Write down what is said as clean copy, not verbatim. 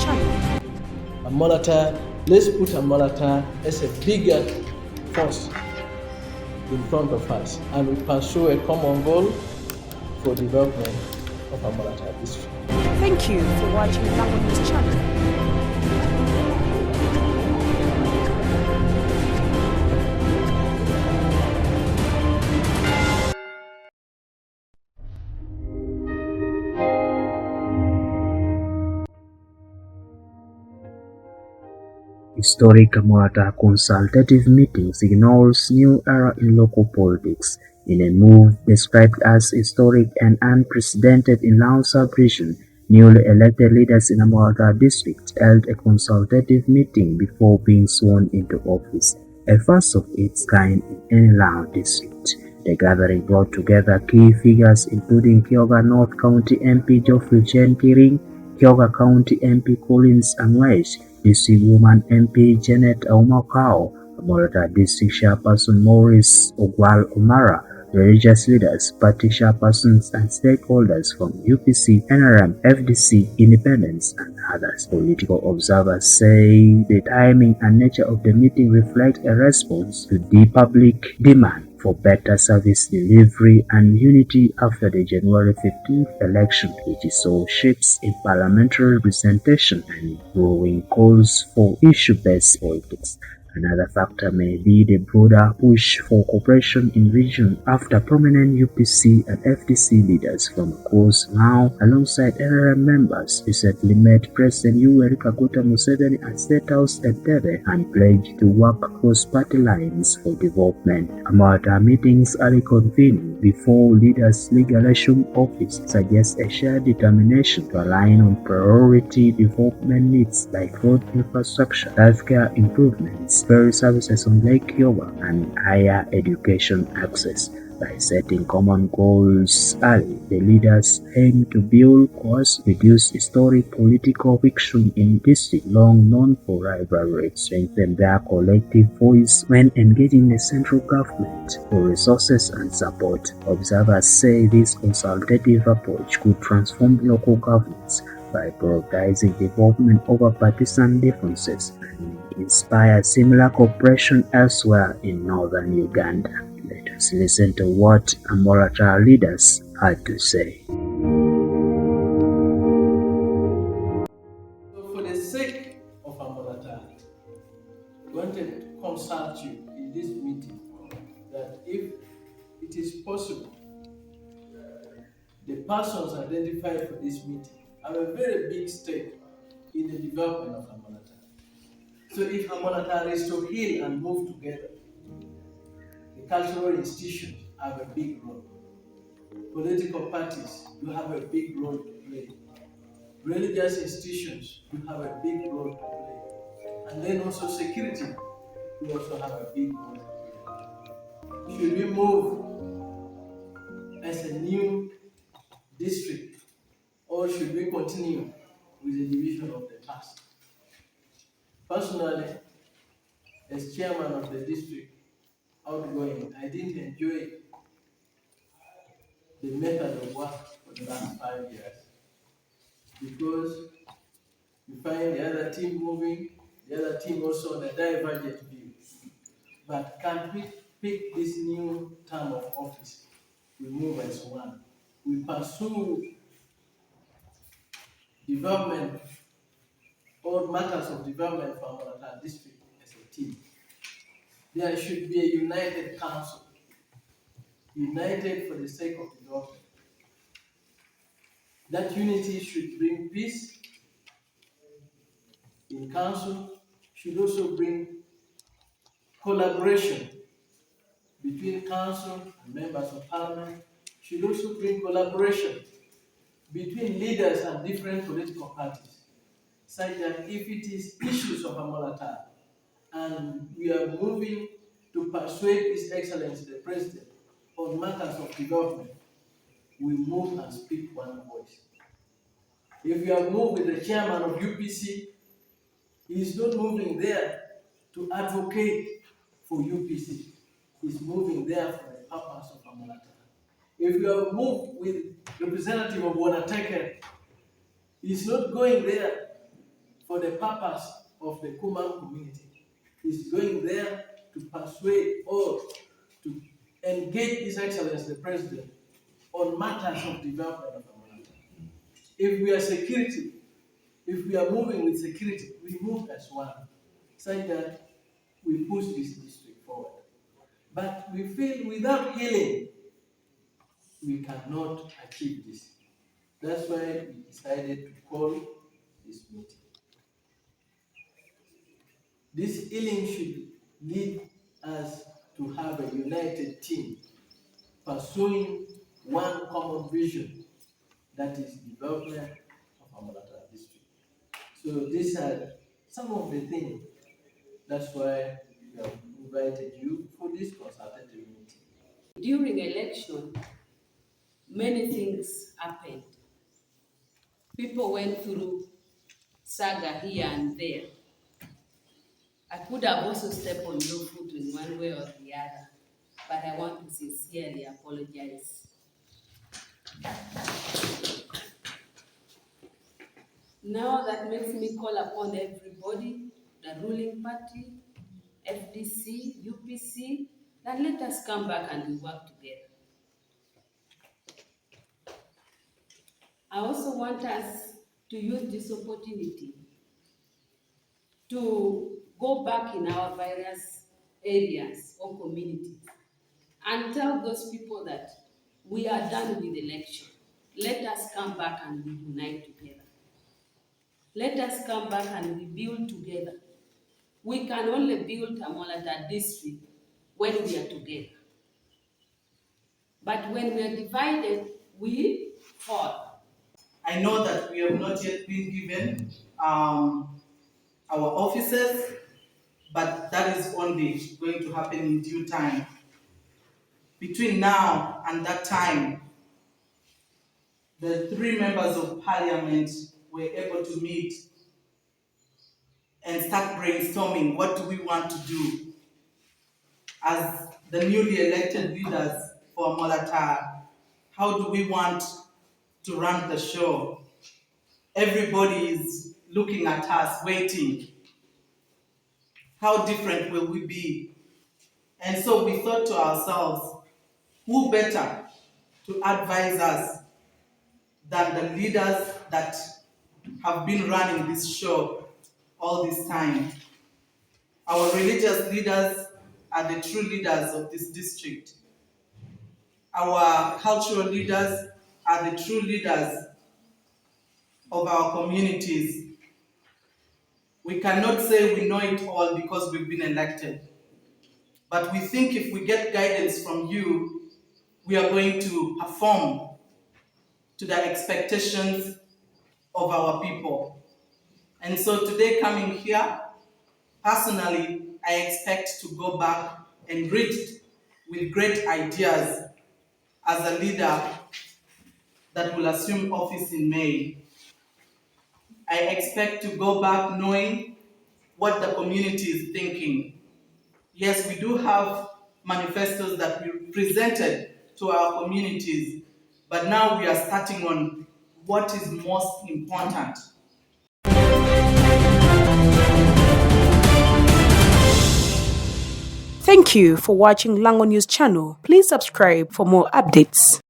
channel. Amolatar, let's put Amolatar as a bigger force in front of us, and we pursue a common goal for development of Amolatar district. Thank you for watching Lango News channel. Historic Amolatar consultative meeting signals new era in local politics. In a move described as historic and unprecedented in Lao sub-region, newly elected leaders in Amolatar district held a consultative meeting before being sworn into office, a first of its kind in any Lao district. The gathering brought together key figures including Kyoga North County MP Geoffrey Chen Kiring, Kyoga County MP Collins Angwesh, District Woman MP Janet Aumakao, Amolatar District Chairperson Maurice Ogwal Omara, religious leaders, party chairpersons and stakeholders from UPC, NRM, FDC, Independents and others. Political observers say the timing and nature of the meeting reflect a response to the public demand for better service delivery and unity after the January 15th election, which saw shifts in parliamentary representation and growing calls for issue-based politics. Another factor may be the broader push for cooperation in region after prominent UPC and FDC leaders from across Lao, alongside NRM members, recently met President Yoweri Kaguta Museveni at State House Entebbe and pledged to work across party lines for development. Amolatar meetings are reconvened before leaders legal assume office suggests a shared determination to align on priority development needs like road infrastructure, healthcare improvements, ferry services on Lake Kyoga, and higher education access. By setting common goals early, the leaders aim to build course, reduce historic political friction in districts long known for rivalry, strengthen their collective voice when engaging the central government for resources and support. Observers say this consultative approach could transform local governments by prioritizing development over partisan differences and inspire similar cooperation elsewhere in northern Uganda. Let us listen to what Amolatar leaders had to say. So for the sake of Amolatar, we wanted to consult you in this meeting that if it is possible, the persons identified for this meeting have a very big stake in the development of Amolatar. So if Amolatar is to heal and move together, the cultural institutions have a big role. Political parties do have a big role to play. Religious institutions do have a big role to play. And then also security do also have a big role to play. Should we move as a new district, or should we continue with the division of the past? Personally, as chairman of the district, outgoing, I didn't enjoy the method of work for the last 5 years because you find the other team moving, the other team also on a divergent view. But can we pick this new term of office? We move as one. We pursue development or matters of development for our district as a team. There should be a united council, united for the sake of development. That unity should bring peace in council, should also bring collaboration between council and members of parliament, should also bring collaboration between leaders and different political parties, such that if it is issues of Amolatar and we are moving to persuade His Excellency the President on matters of development, we move and speak one voice. If you are moved with the chairman of UPC, he is not moving there to advocate for UPC. He's moving there for the purpose of Amolatar. If you are moved with representative of Wanateke, he's not going there for the purpose of the Kuman community. He's going there to persuade or to engage His Excellency the President on matters of development of Amolatar. If we are security, if we are moving with security, we move as one, such that we push this district forward. But we feel without healing, we cannot achieve this. That's why we decided to call this meeting. This healing should lead us to have a united team pursuing one common vision, that is development of Amolatar district. So these are some of the things. That's why we have invited you for this consultative meeting. During election, many things happened. People went through saga here and there. I could have also stepped on your foot in one way or the other, but I want to sincerely apologize. Now that makes me call upon everybody, the ruling party, FDC, UPC, that let us come back and we work together. I also want us to use this opportunity to go back in our various areas or communities and tell those people that we are done with election. Let us come back and we unite together. Let us come back and we build together. We can only build Amolatar district when we are together. But when we are divided, we fall. I know that we have not yet been given our offices, but that is only going to happen in due time. Between now and that time, the 3 members of parliament were able to meet and start brainstorming what do we want to do as the newly elected leaders for Amolatar. How do we want to run the show? Everybody is looking at us, waiting. How different will we be? And so we thought to ourselves, who better to advise us than the leaders that have been running this show all this time? Our religious leaders are the true leaders of this district. Our cultural leaders are the true leaders of our communities. We cannot say we know it all because we've been elected. But we think if we get guidance from you, we are going to perform to the expectations of our people. And so today coming here, personally, I expect to go back enriched with great ideas as a leader that will assume office in May. I expect to go back knowing what the community is thinking. Yes, we do have manifestos that we presented to our communities, but now we are starting on what is most important. Thank you for watching Lango News channel. Please subscribe for more updates.